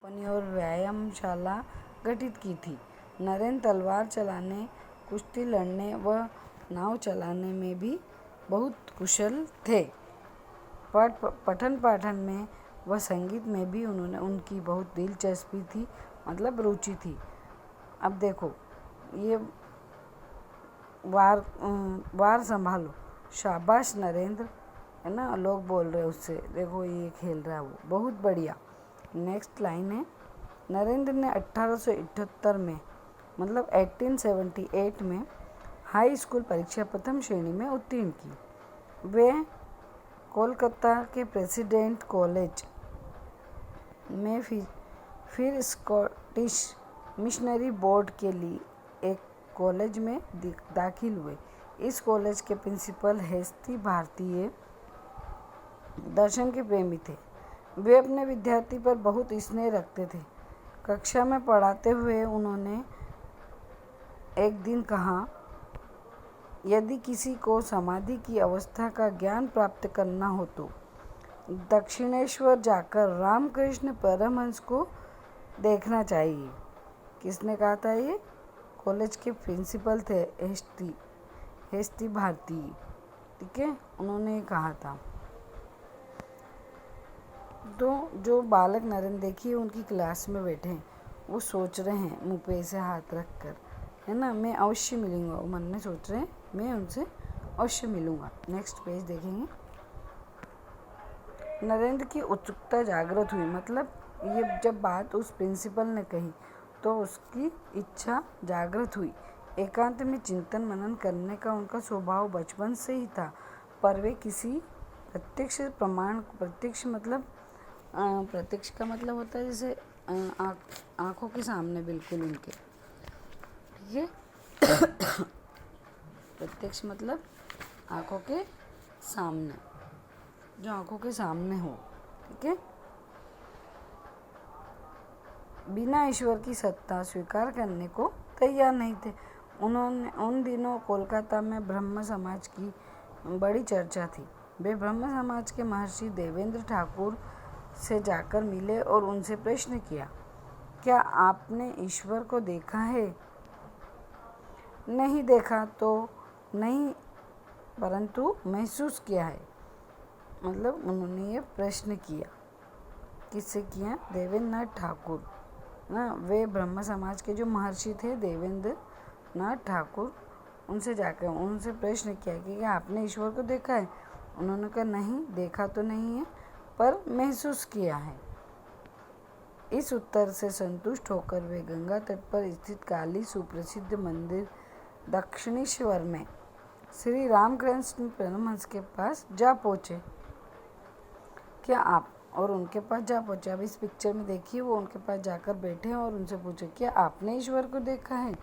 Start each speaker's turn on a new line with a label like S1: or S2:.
S1: और व्यायामशाला गठित की थी। नरेंद्र तलवार चलाने, कुश्ती लड़ने व नाव चलाने में भी बहुत कुशल थे। पठन पाठन में व संगीत में भी उनकी बहुत दिलचस्पी थी, मतलब रुचि थी। अब देखो, ये वार संभालो, शाबाश नरेंद्र, है ना, लोग बोल रहे उससे, देखो ये खेल रहा है वो, बहुत बढ़िया। नेक्स्ट लाइन है, नरेंद्र ने 1878 में, मतलब 1878 में हाई स्कूल परीक्षा प्रथम श्रेणी में उत्तीर्ण की। वे कोलकाता के प्रेसिडेंट कॉलेज में फिर स्कॉटिश मिशनरी बोर्ड के लिए एक कॉलेज में दाखिल हुए। इस कॉलेज के प्रिंसिपल हेस्टी भारतीय दर्शन के प्रेमी थे। वे अपने विद्यार्थी पर बहुत स्नेह रखते थे। कक्षा में पढ़ाते हुए उन्होंने एक दिन कहा, यदि किसी को समाधि की अवस्था का ज्ञान प्राप्त करना हो तो दक्षिणेश्वर जाकर रामकृष्ण परमहंस को देखना चाहिए। किसने कहा था? ये कॉलेज के प्रिंसिपल थे, हेस्टी भारतीय, ठीक है, उन्होंने कहा था। तो जो बालक नरेंद्र देखिए उनकी क्लास में बैठे हैं, वो सोच रहे हैं मुँह पे ऐसे हाथ रख कर, है ना, मैं अवश्य मिलूंगा। वो मन में सोच रहे हैं मैं उनसे अवश्य मिलूंगा। नेक्स्ट पेज देखेंगे। नरेंद्र की उत्सुकता जागृत हुई, मतलब ये जब बात उस प्रिंसिपल ने कही तो उसकी इच्छा जागृत हुई। एकांत में चिंतन मनन करने का उनका स्वभाव बचपन से ही था, पर वे किसी प्रत्यक्ष का मतलब होता है जैसे आँखों के सामने, बिल्कुल उनके, ठीक है। प्रत्यक्ष मतलब आँखों के सामने, जो आँखों के सामने हो, ठीक है। बिना ईश्वर की सत्ता स्वीकार करने को तैयार नहीं थे। उन दिनों कोलकाता में ब्रह्म समाज की बड़ी चर्चा थी। वे ब्रह्म समाज के महर्षि देवेंद्र ठाकुर से जाकर मिले और उनसे प्रश्न किया, क्या आपने ईश्वर को देखा है? नहीं देखा तो नहीं, परंतु महसूस किया है। मतलब उन्होंने ये प्रश्न किया, किससे किया? देवेंद्र नाथ ठाकुर ना, वे ब्रह्म समाज के जो महर्षि थे देवेंद्र नाथ ठाकुर, उनसे जाकर उनसे प्रश्न किया कि क्या आपने ईश्वर को देखा है? उन्होंने कहा नहीं, देखा तो नहीं है, पर महसूस किया है। इस उत्तर से संतुष्ट होकर वे गंगा तट पर स्थित काली सुप्रसिद्ध मंदिर दक्षिणेश्वर में श्री रामकृष्ण परमहंस के पास जा पहुँचे। क्या आप और उनके पास जा पहुँचे। अब इस पिक्चर में देखिए, वो उनके पास जाकर बैठे और उनसे पूछे, क्या आपने ईश्वर को देखा है?